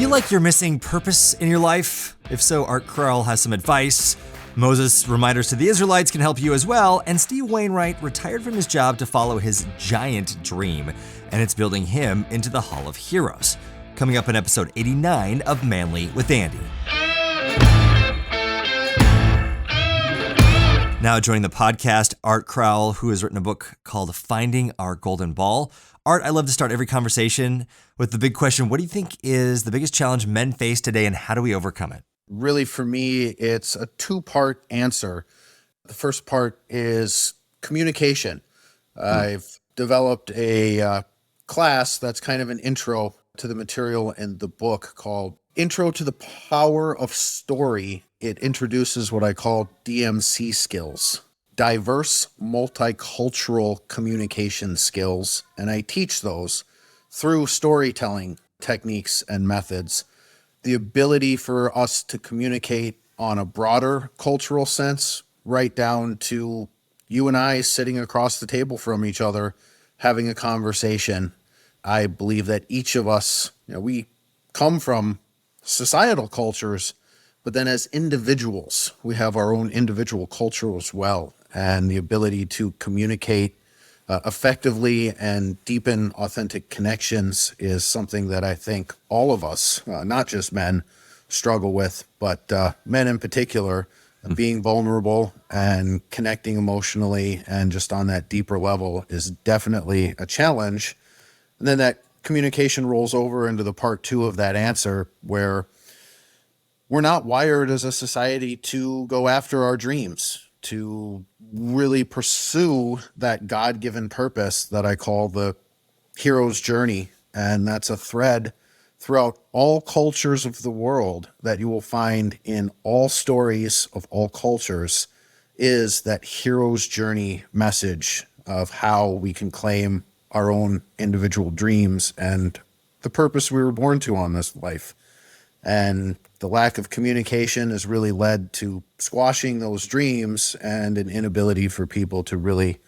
Feel like you're missing purpose in your life? If so, Art Crowell has some advice. Moses' reminders to the Israelites can help you as well. And Steve Wainwright retired from his job to follow his giant dream, and it's building him into the Hall of Heroes. Coming up in episode 89 of Manly with Andy. Now joining the podcast, Art Crowell, who has written a book called Finding Our Golden Ball. Art, I love to start every conversation with the big question. What do you think is the biggest challenge men face today, and how do we overcome it? Really, for me, it's a two-part answer. The first part is communication. I've developed a class that's kind of an intro to the material in the book called Intro to the Power of Story. It introduces what I call DMC skills, diverse multicultural communication skills, and I teach those through storytelling techniques and methods. The ability for us to communicate on a broader cultural sense, right down to you and I sitting across the table from each other, having a conversation. I believe that each of us, we come from societal cultures, but then as individuals, we have our own individual culture as well. And the ability to communicate effectively and deepen authentic connections is something that I think all of us, not just men, struggle with, but men in particular, being vulnerable and connecting emotionally and just on that deeper level is definitely a challenge. And then that communication rolls over into the part two of that answer, where we're not wired as a society to go after our dreams, to really pursue that God-given purpose that I call the hero's journey. And that's a thread throughout all cultures of the world that you will find in all stories of all cultures, is that hero's journey message of how we can claim our own individual dreams and the purpose we were born to on this life. And the lack of communication has really led to squashing those dreams and an inability for people to really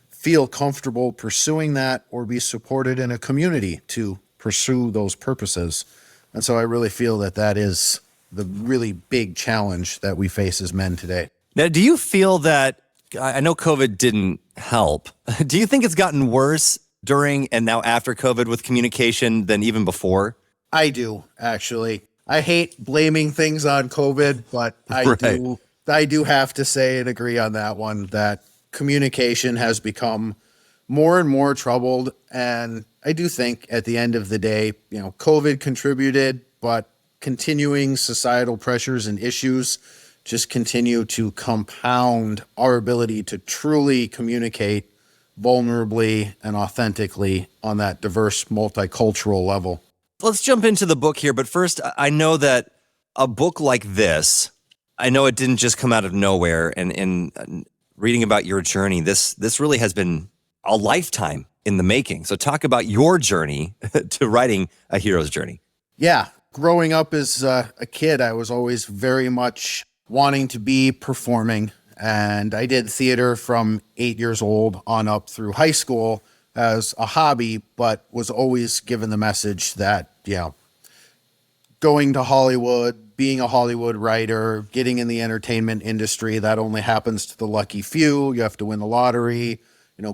feel comfortable pursuing that or be supported in a community to pursue those purposes. And so I really feel that that is the really big challenge that we face as men today. Now, do you feel that, I know COVID didn't help, do you think it's gotten worse during and now after COVID with communication than even before? I do, actually. I hate blaming things on COVID, but I do have to say and agree on that one, that communication has become more and more troubled. And I do think at the end of the day, COVID contributed, but continuing societal pressures and issues just continue to compound our ability to truly communicate vulnerably and authentically on that diverse multicultural level. Let's jump into the book here, but first, I know that a book like this, I know it didn't just come out of nowhere, and in reading about your journey, this really has been a lifetime in the making. So talk about your journey to writing A Hero's Journey. Yeah, growing up as a kid, I was always very much wanting to be performing, and I did theater from 8 years old on up through high school as a hobby, but was always given the message that, going to Hollywood, being a Hollywood writer, getting in the entertainment industry, that only happens to the lucky few. You have to win the lottery,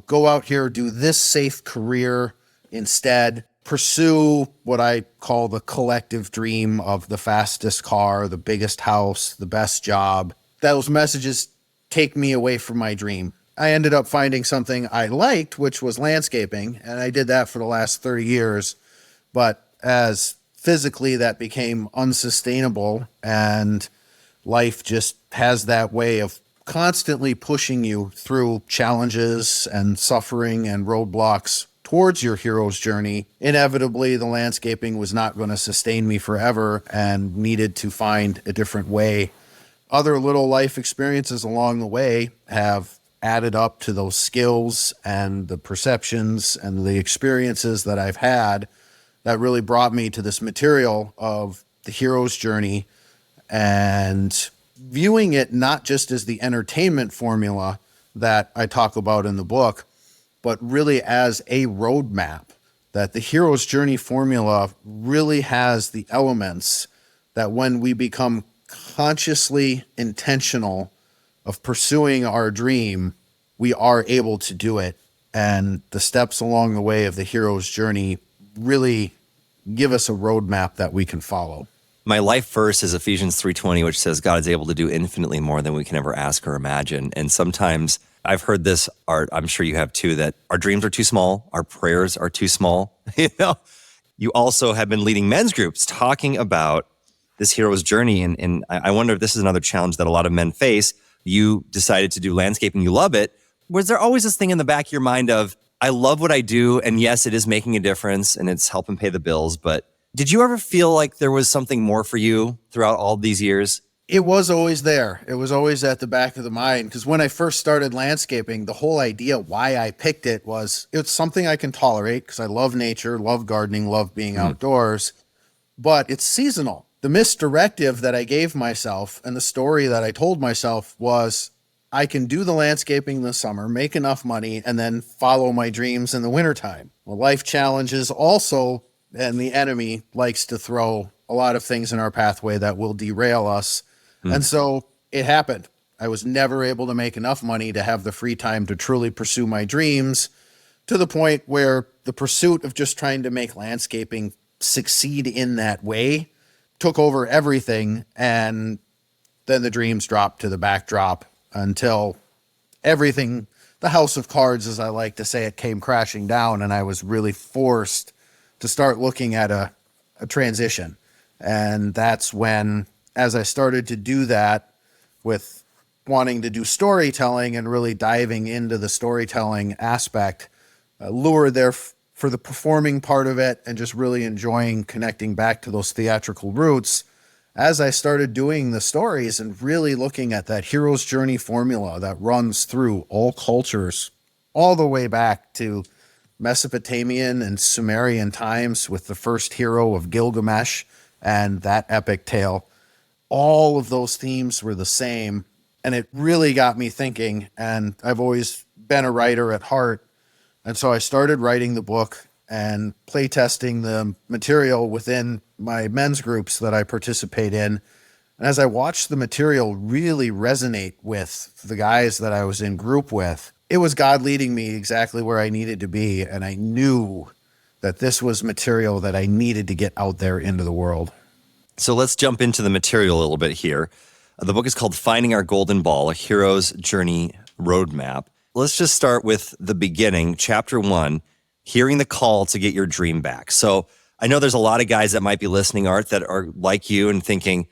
go out here, do this safe career instead, pursue what I call the collective dream of the fastest car, the biggest house, the best job. Those messages take me away from my dream. I ended up finding something I liked, which was landscaping, and I did that for the last 30 years. But as physically that became unsustainable, and life just has that way of constantly pushing you through challenges and suffering and roadblocks towards your hero's journey, inevitably the landscaping was not going to sustain me forever and needed to find a different way. Other little life experiences along the way have added up to those skills and the perceptions and the experiences that I've had that really brought me to this material of the hero's journey, and viewing it not just as the entertainment formula that I talk about in the book, but really as a roadmap that the hero's journey formula really has the elements that when we become consciously intentional of pursuing our dream, we are able to do it. And the steps along the way of the hero's journey really give us a roadmap that we can follow. My life verse is Ephesians 3:20, which says God is able to do infinitely more than we can ever ask or imagine. And sometimes I've heard this, Art, I'm sure you have too, that our dreams are too small, our prayers are too small. You also have been leading men's groups talking about this hero's journey. And I wonder if this is another challenge that a lot of men face. You decided to do landscaping, you love it. Was there always this thing in the back of your mind of, I love what I do, and yes, it is making a difference and it's helping pay the bills, but did you ever feel like there was something more for you throughout all these years? It was always there. It was always at the back of the mind, because when I first started landscaping, the whole idea why I picked it was it's something I can tolerate because I love nature, love gardening, love being outdoors, but it's seasonal. The misdirective that I gave myself and the story that I told myself was I can do the landscaping in the summer, make enough money, and then follow my dreams in the wintertime. Well, life challenges also, and the enemy likes to throw a lot of things in our pathway that will derail us. And so it happened. I was never able to make enough money to have the free time to truly pursue my dreams, to the point where the pursuit of just trying to make landscaping succeed in that way took over everything. And then the dreams dropped to the backdrop until everything, the house of cards, as I like to say it, came crashing down. And I was really forced to start looking at a transition. And that's when, as I started to do that with wanting to do storytelling and really diving into the storytelling aspect, lure there for the performing part of it and just really enjoying connecting back to those theatrical roots. As I started doing the stories and really looking at that hero's journey formula that runs through all cultures, all the way back to Mesopotamian and Sumerian times with the first hero of Gilgamesh and that epic tale, all of those themes were the same. And it really got me thinking. And I've always been a writer at heart. And so I started writing the book and playtesting the material within my men's groups that I participate in. And as I watched the material really resonate with the guys that I was in group with, it was God leading me exactly where I needed to be. And I knew that this was material that I needed to get out there into the world. So let's jump into the material a little bit here. The book is called Finding Our Golden Ball, A Hero's Journey Roadmap. Let's just start with the beginning, chapter 1, hearing the call to get your dream back. So I know there's a lot of guys that might be listening, Art, that are like you and thinking,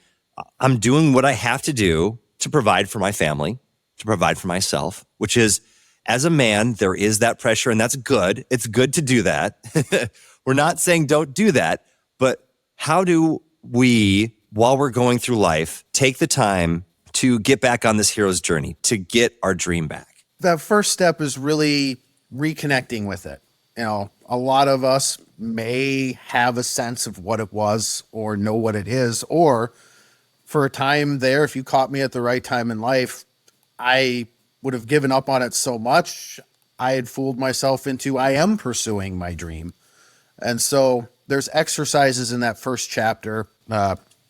I'm doing what I have to do to provide for my family, to provide for myself, which is, as a man, there is that pressure, and that's good. It's good to do that. We're not saying don't do that, but how do we, while we're going through life, take the time to get back on this hero's journey, to get our dream back? That first step is really reconnecting with it. You know, a lot of us may have a sense of what it was or know what it is, or for a time there, if you caught me at the right time in life, I would have given up on it so much, I had fooled myself into I am pursuing my dream. And so there's exercises in that first chapter.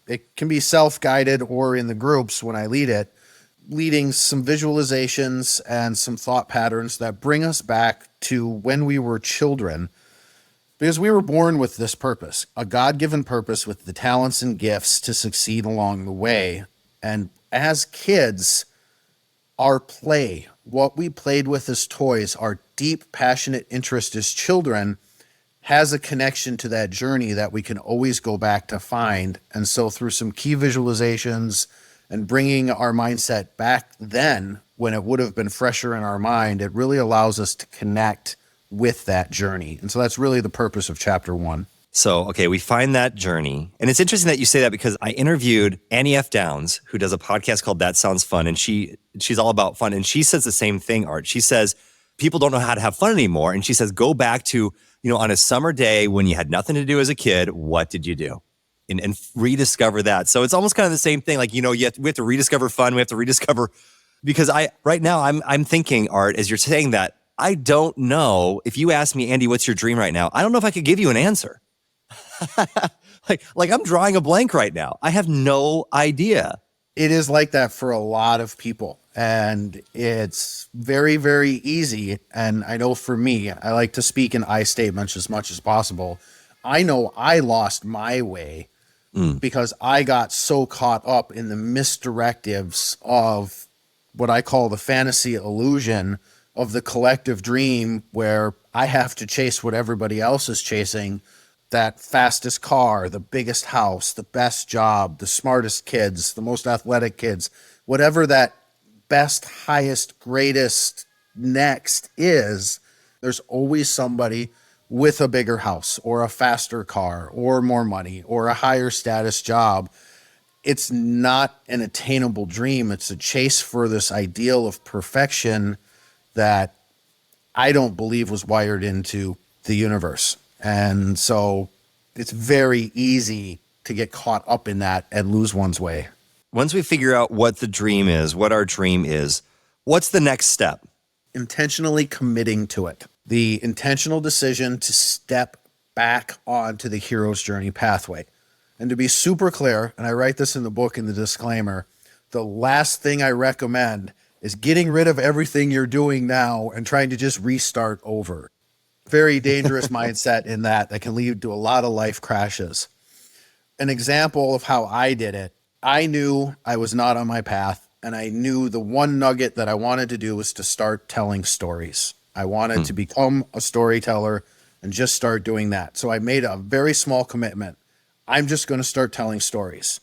It can be self-guided or in the groups when I lead it, leading some visualizations and some thought patterns that bring us back to when we were children, because we were born with this purpose, a God-given purpose with the talents and gifts to succeed along the way. And as kids, our play, what we played with as toys, our deep, passionate interest as children has a connection to that journey that we can always go back to find. And so through some key visualizations and bringing our mindset back then, when it would have been fresher in our mind, it really allows us to connect with that journey. And so that's really the purpose of chapter 1. So, okay, we find that journey. And it's interesting that you say that, because I interviewed Annie F. Downs, who does a podcast called That Sounds Fun, and she's all about fun. And she says the same thing, Art. She says, people don't know how to have fun anymore. And she says, go back to, on a summer day when you had nothing to do as a kid, what did you do? And rediscover that. So it's almost kind of the same thing. Like, we have to rediscover fun. We have to rediscover, because right now I'm thinking, Art, as you're saying that, I don't know. If you ask me, Andy, what's your dream right now? I don't know if I could give you an answer. like I'm drawing a blank right now. I have no idea. It is like that for a lot of people. And it's very, very easy. And I know for me, I like to speak in I statements as much as possible. I know I lost my way because I got so caught up in the misdirectives of what I call the fantasy illusion of the collective dream, where I have to chase what everybody else is chasing. That fastest car, the biggest house, the best job, the smartest kids, the most athletic kids, whatever that best, highest, greatest, next is, there's always somebody with a bigger house or a faster car or more money or a higher status job. It's not an attainable dream. It's a chase for this ideal of perfection that I don't believe was wired into the universe. And so it's very easy to get caught up in that and lose one's way. Once we figure out what the dream is, what our dream is, what's the next step? Intentionally committing to it. The intentional decision to step back onto the hero's journey pathway. And to be super clear, and I write this in the book in the disclaimer, the last thing I recommend is getting rid of everything you're doing now and trying to just restart over. Very dangerous mindset in that can lead to a lot of life crashes. An example of how I did it, I knew I was not on my path, and I knew the one nugget that I wanted to do was to start telling stories. I wanted to become a storyteller and just start doing that. So I made a very small commitment. I'm just going to start telling stories,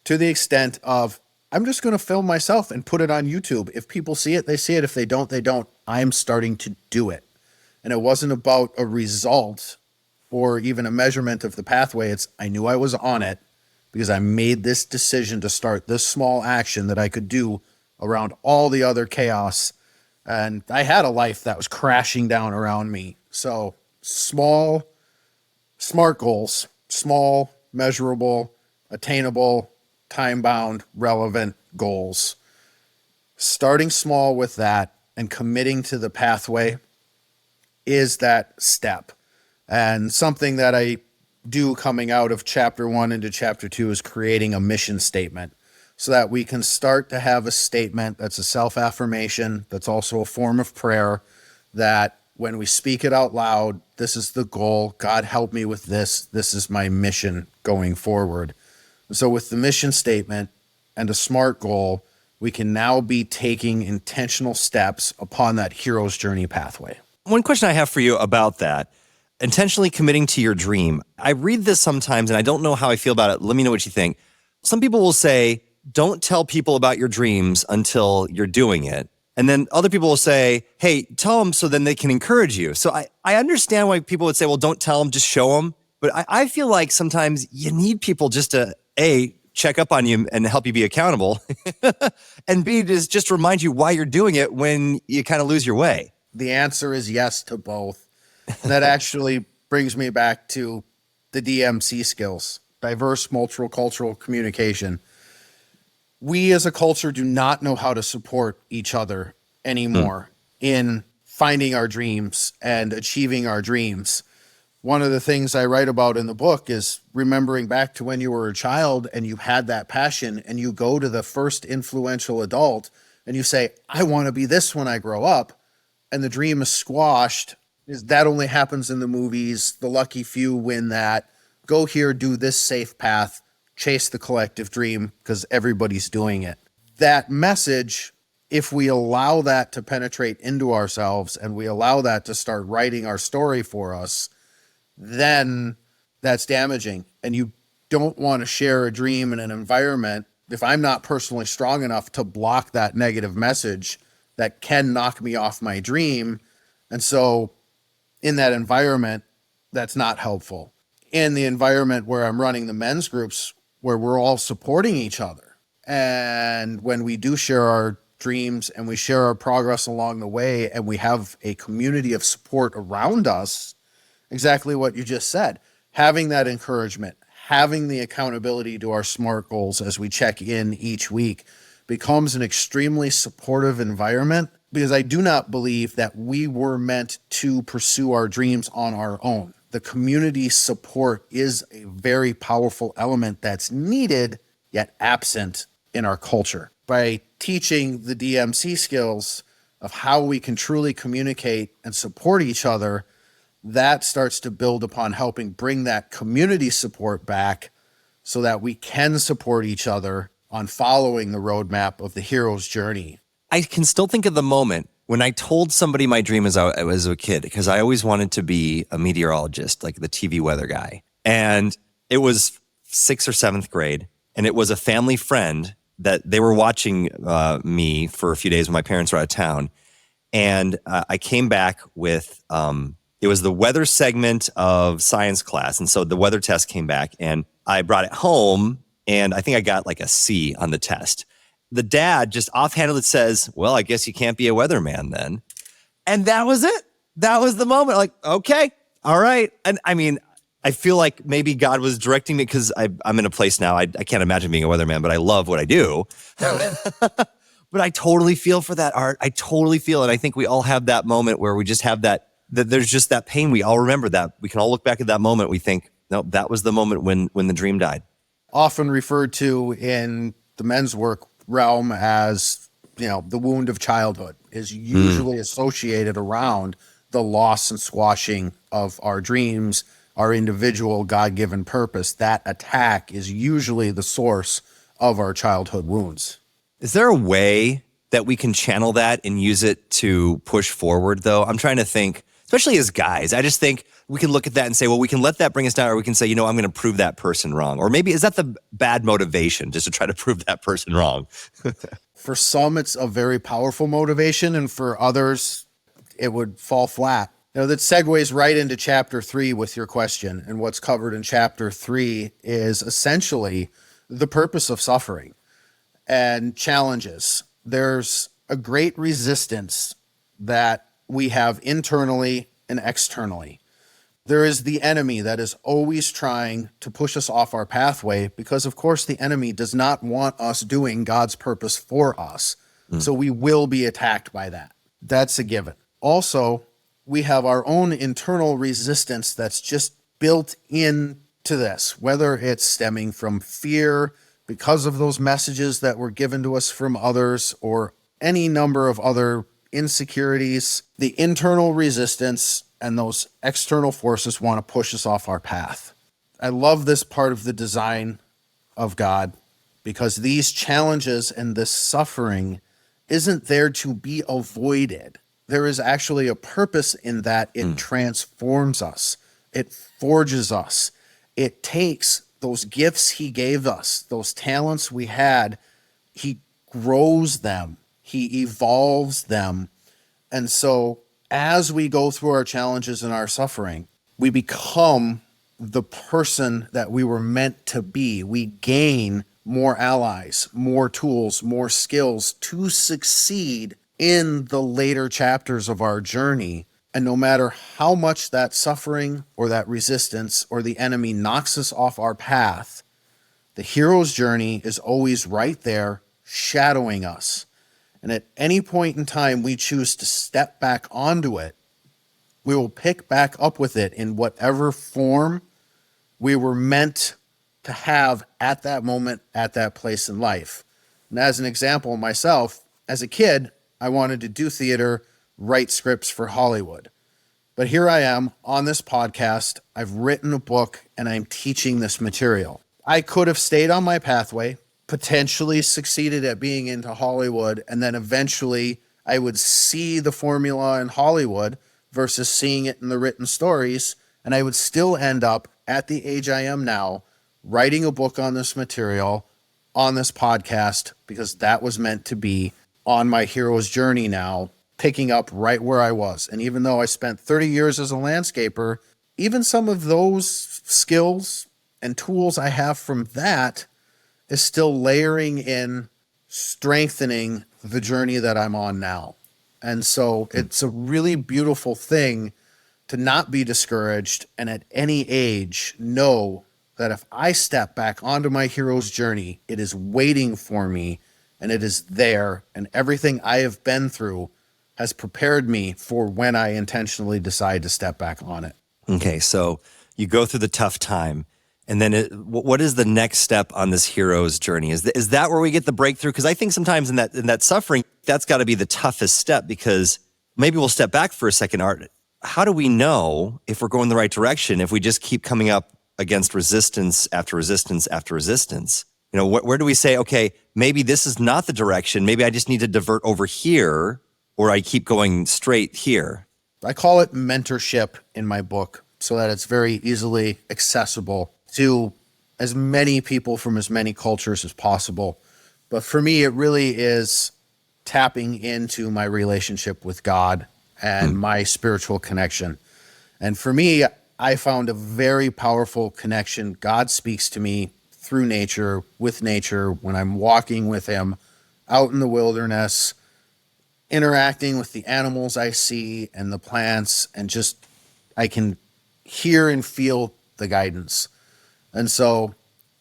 to the extent of I'm just going to film myself and put it on YouTube. If people see it, they see it. If they don't, they don't. I'm starting to do it. And it wasn't about a result or even a measurement of the pathway. It's I knew I was on it because I made this decision to start this small action that I could do around all the other chaos. And I had a life that was crashing down around me. So small, smart goals, small, measurable, attainable, time-bound, relevant goals. Starting small with that and committing to the pathway is that step. And something that I do coming out of chapter 1 into chapter 2 is creating a mission statement so that we can start to have a statement that's a self-affirmation, that's also a form of prayer, that when we speak it out loud, this is the goal. God, help me with this. This is my mission going forward. And so with the mission statement and a SMART goal, we can now be taking intentional steps upon that hero's journey pathway. One question I have for you about that, intentionally committing to your dream. I read this sometimes and I don't know how I feel about it. Let me know what you think. Some people will say, don't tell people about your dreams until you're doing it. And then other people will say, hey, tell them so then they can encourage you. So I understand why people would say, well, don't tell them, just show them. But I feel like sometimes you need people just to, A, check up on you and help you be accountable, and B, just remind you why you're doing it when you kind of lose your way. The answer is yes to both. And that actually brings me back to the DMC skills, diverse multicultural communication. We as a culture do not know how to support each other anymore in finding our dreams and achieving our dreams. One of the things I write about in the book is remembering back to when you were a child and you had that passion and you go to the first influential adult and you say, I want to be this when I grow up. And the dream is squashed. That only happens in the movies. The lucky few win that. Go here, do this safe path, chase the collective dream because everybody's doing it. That message, if we allow that to penetrate into ourselves and we allow that to start writing our story for us, then that's damaging. And you don't want to share a dream in an environment if I'm not personally strong enough to block that negative message that can knock me off my dream. And so in that environment, that's not helpful. In the environment where I'm running the men's groups, where we're all supporting each other, and when we do share our dreams and we share our progress along the way and we have a community of support around us, exactly what you just said, having that encouragement, having the accountability to our SMART goals as we check in each week, becomes an extremely supportive environment, because I do not believe that we were meant to pursue our dreams on our own. The community support is a very powerful element that's needed yet absent in our culture. By teaching the DMC skills of how we can truly communicate and support each other, that starts to build upon helping bring that community support back so that we can support each other on following the roadmap of the hero's journey. I can still think of the moment when I told somebody my dream as I was a kid, because I always wanted to be a meteorologist, like the TV weather guy. And it was 6th or 7th grade, and it was a family friend that they were watching me for a few days when my parents were out of town. And I came back with, it was the weather segment of science class. And so the weather test came back, and I brought it home, and I think I got like a C on the test. The dad just offhandedly says, well, I guess you can't be a weatherman then. And that was it. That was the moment. Like, okay, all right. And I mean, I feel like maybe God was directing me, because I'm in a place now. I can't imagine being a weatherman, but I love what I do. But I totally feel for that, Art. I totally feel it. I think we all have that moment where we just have that there's just that pain. We all remember that. We can all look back at that moment. We think, no, that was the moment when the dream died. Often referred to in the men's work realm as, the wound of childhood is usually associated around the loss and squashing of our dreams, our individual God-given purpose. That attack is usually the source of our childhood wounds. Is there a way that we can channel that and use it to push forward, though? I'm trying to think, especially as guys. I just think we can look at that and say, well, we can let that bring us down, or we can say, I'm going to prove that person wrong. Or maybe is that the bad motivation, just to try to prove that person wrong? For some, it's a very powerful motivation, and for others, it would fall flat. That segues right into chapter 3 with your question. And what's covered in chapter 3 is essentially the purpose of suffering and challenges. There's a great resistance that we have internally and externally. There is the enemy that is always trying to push us off our pathway, because, of course, the enemy does not want us doing God's purpose for us. So we will be attacked by that. That's a given. Also, we have our own internal resistance that's just built into this, whether it's stemming from fear because of those messages that were given to us from others, or any number of other insecurities. The internal resistance and those external forces want to push us off our path. I love this part of the design of God, because these challenges and this suffering isn't there to be avoided. There is actually a purpose in that. It transforms us. It forges us. It takes those gifts he gave us, those talents we had, he grows them, he evolves them. And so as we go through our challenges and our suffering, we become the person that we were meant to be. We gain more allies, more tools, more skills to succeed in the later chapters of our journey. And no matter how much that suffering or that resistance or the enemy knocks us off our path, the hero's journey is always right there, shadowing us. And at any point in time we choose to step back onto it, we will pick back up with it in whatever form we were meant to have at that moment, at that place in life. And as an example, myself, as a kid, I wanted to do theater, write scripts for Hollywood. But here I am on this podcast. I've written a book and I'm teaching this material. I could have stayed on my pathway, potentially succeeded at being into Hollywood, and then eventually I would see the formula in Hollywood versus seeing it in the written stories, and I would still end up at the age I am now writing a book on this material, on this podcast, because that was meant to be on my hero's journey now, picking up right where I was. And even though I spent 30 years as a landscaper, even some of those skills and tools I have from that is still layering in, strengthening the journey that I'm on now. And so it's a really beautiful thing to not be discouraged, and at any age know that if I step back onto my hero's journey, it is waiting for me and it is there. And everything I have been through has prepared me for when I intentionally decide to step back on it. Okay, so you go through the tough time, and then what is the next step on this hero's journey? Is that where we get the breakthrough? Because I think sometimes in that suffering, that's got to be the toughest step, because maybe we'll step back for a second, Art. How do we know if we're going the right direction if we just keep coming up against resistance after resistance after resistance? You know, where do we say, okay, maybe this is not the direction. Maybe I just need to divert over here, or I keep going straight here. I call it mentorship in my book so that it's very easily accessible to as many people from as many cultures as possible. But for me, it really is tapping into my relationship with God and my spiritual connection. And for me, I found a very powerful connection. God speaks to me through nature, with nature, when I'm walking with him out in the wilderness, interacting with the animals I see and the plants, and just I can hear and feel the guidance. And so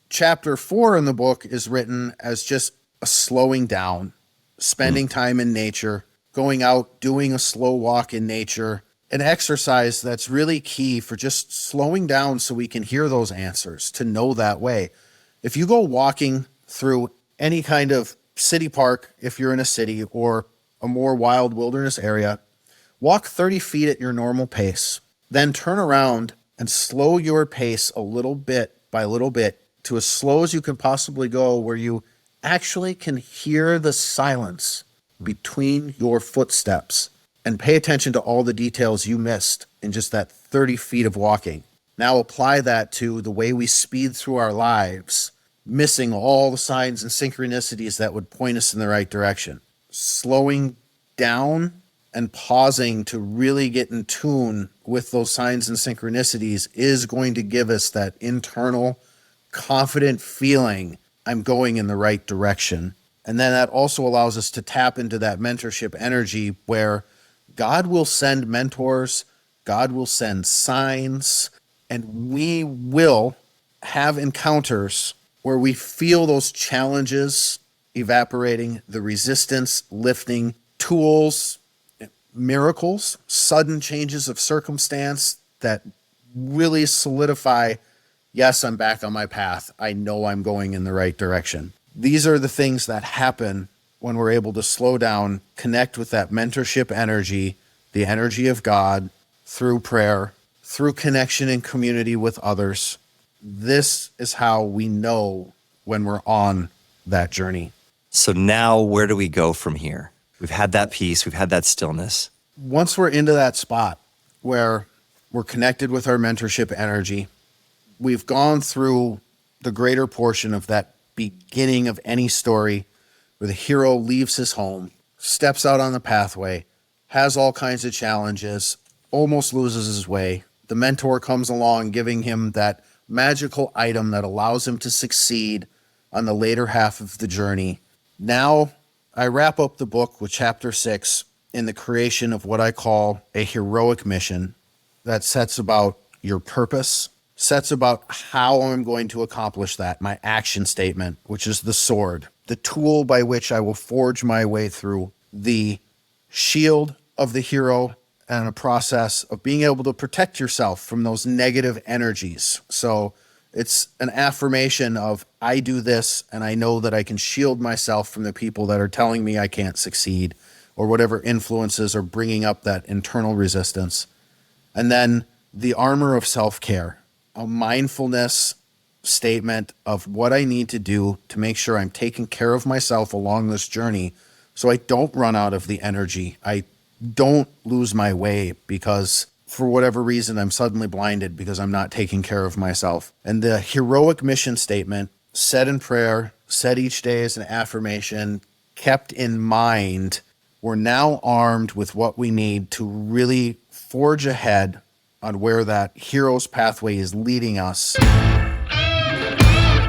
chapter 4 in the book is written as just a slowing down, spending time in nature, going out, doing a slow walk in nature, an exercise that's really key for just slowing down so we can hear those answers, to know that way. If you go walking through any kind of city park, if you're in a city, or a more wild wilderness area, walk 30 feet at your normal pace, then turn around and slow your pace a little bit by little bit to as slow as you can possibly go, where you actually can hear the silence between your footsteps, and pay attention to all the details you missed in just that 30 feet of walking. Now apply that to the way we speed through our lives, missing all the signs and synchronicities that would point us in the right direction. Slowing down and pausing to really get in tune with those signs and synchronicities is going to give us that internal, confident feeling, I'm going in the right direction. And then that also allows us to tap into that mentorship energy where God will send mentors, God will send signs, and we will have encounters where we feel those challenges evaporating, the resistance lifting, tools, miracles, sudden changes of circumstance that really solidify, yes, I'm back on my path. I know I'm going in the right direction. These are the things that happen when we're able to slow down, connect with that mentorship energy, the energy of God, through prayer, through connection and community with others. This is how we know when we're on that journey. So now where do we go from here? We've had that peace, we've had that stillness. Once we're into that spot where we're connected with our mentorship energy, we've gone through the greater portion of that beginning of any story where the hero leaves his home, steps out on the pathway, has all kinds of challenges, almost loses his way. The mentor comes along giving him that magical item that allows him to succeed on the later half of the journey. Now, I wrap up the book with chapter 6 in the creation of what I call a heroic mission that sets about your purpose, sets about how I'm going to accomplish that, my action statement, which is the sword, the tool by which I will forge my way through, the shield of the hero, and a process of being able to protect yourself from those negative energies. So it's an affirmation of, I do this and I know that I can shield myself from the people that are telling me I can't succeed, or whatever influences are bringing up that internal resistance. And then the armor of self-care, a mindfulness statement of what I need to do to make sure I'm taking care of myself along this journey so I don't run out of the energy. I don't lose my way because for whatever reason I'm suddenly blinded because I'm not taking care of myself. And the heroic mission statement, said in prayer, said each day as an affirmation, kept in mind, we're now armed with what we need to really forge ahead on where that hero's pathway is leading us.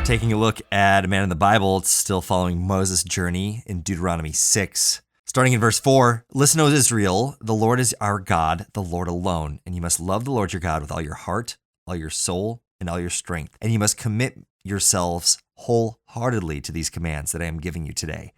Taking a look at a man in the Bible, it's still following Moses' journey in Deuteronomy 6. Starting in verse 4, listen, O Israel, the Lord is our God, the Lord alone, and you must love the Lord your God with all your heart, all your soul, and all your strength. And you must commit yourselves wholeheartedly to these commands that I am giving you today.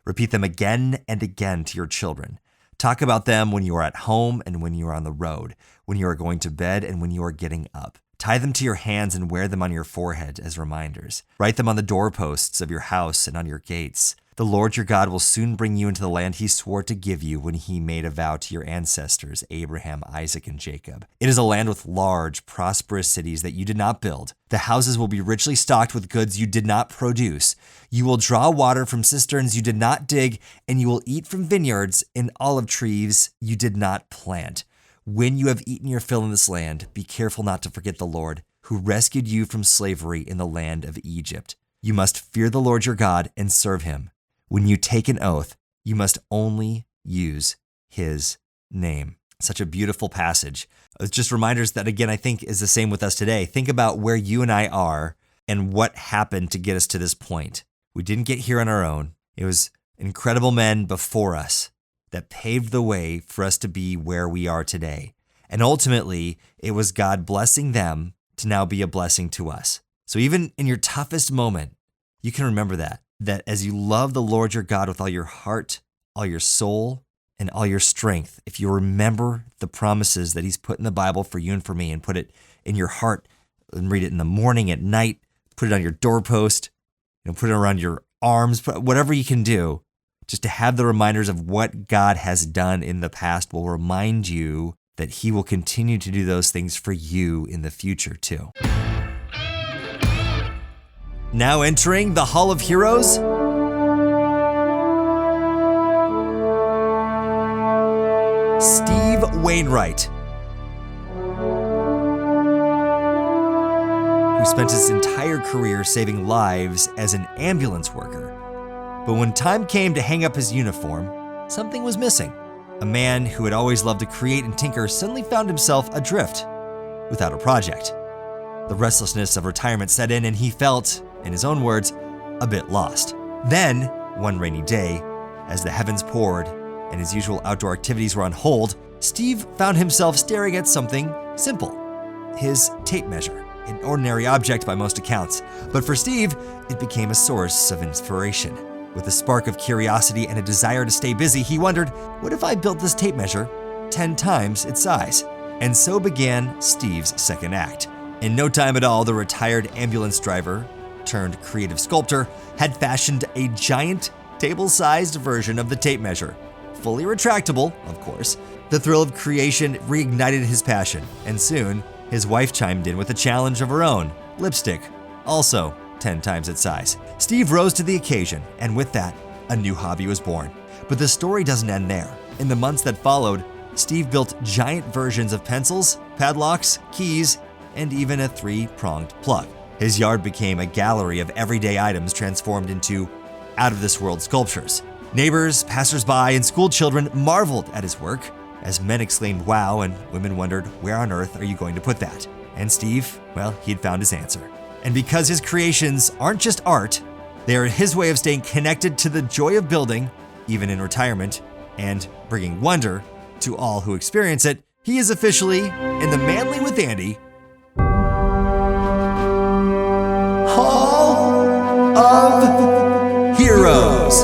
Repeat them again and again to your children. Talk about them when you are at home and when you are on the road, when you are going to bed and when you are getting up. Tie them to your hands and wear them on your forehead as reminders. Write them on the doorposts of your house and on your gates. The Lord your God will soon bring you into the land he swore to give you when he made a vow to your ancestors, Abraham, Isaac, and Jacob. It is a land with large, prosperous cities that you did not build. The houses will be richly stocked with goods you did not produce. You will draw water from cisterns you did not dig, and you will eat from vineyards and olive trees you did not plant. When you have eaten your fill in this land, be careful not to forget the Lord, who rescued you from slavery in the land of Egypt. You must fear the Lord your God and serve him. When you take an oath, you must only use his name. Such a beautiful passage. It's just reminders that, again, I think is the same with us today. Think about where you and I are and what happened to get us to this point. We didn't get here on our own. It was incredible men before us that paved the way for us to be where we are today. And ultimately, it was God blessing them to now be a blessing to us. So even in your toughest moment, you can remember that as you love the Lord your God with all your heart, all your soul, and all your strength, if you remember the promises that he's put in the Bible for you and for me and put it in your heart and read it in the morning, at night, put it on your doorpost, put it around your arms, whatever you can do, just to have the reminders of what God has done in the past will remind you that he will continue to do those things for you in the future too. Now entering the Hall of Heroes, Steve Wainwright, who spent his entire career saving lives as an ambulance worker. But when time came to hang up his uniform, something was missing. A man who had always loved to create and tinker suddenly found himself adrift, without a project. The restlessness of retirement set in, and he felt, in his own words, a bit lost. Then, one rainy day, as the heavens poured and his usual outdoor activities were on hold, Steve found himself staring at something simple, his tape measure, an ordinary object by most accounts. But for Steve, it became a source of inspiration. With a spark of curiosity and a desire to stay busy, he wondered, what if I built this tape measure 10 times its size? And so began Steve's second act. In no time at all, the retired ambulance driver turned creative sculptor had fashioned a giant table-sized version of the tape measure. Fully retractable, of course. The thrill of creation reignited his passion, and soon his wife chimed in with a challenge of her own, lipstick, also 10 times its size. Steve rose to the occasion, and with that, a new hobby was born. But the story doesn't end there. In the months that followed, Steve built giant versions of pencils, padlocks, keys, and even a 3-pronged plug. His yard became a gallery of everyday items transformed into out-of-this-world sculptures. Neighbors, passersby, and school children marveled at his work, as men exclaimed wow, and women wondered, where on earth are you going to put that? And Steve, well, he'd found his answer. And because his creations aren't just art, they are his way of staying connected to the joy of building, even in retirement, and bringing wonder to all who experience it, he is officially in the Manly with Andy Hall of Heroes.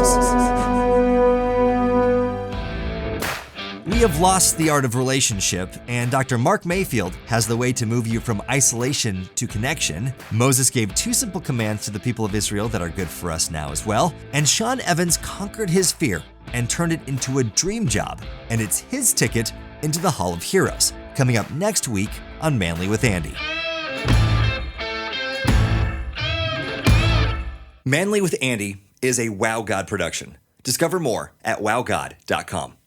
We have lost the art of relationship, and Dr. Mark Mayfield has the way to move you from isolation to connection. Moses gave 2 simple commands to the people of Israel that are good for us now as well. And Sean Evans conquered his fear and turned it into a dream job. And it's his ticket into the Hall of Heroes, coming up next week on Manly with Andy. Manly with Andy is a Wow God production. Discover more at wowgod.com.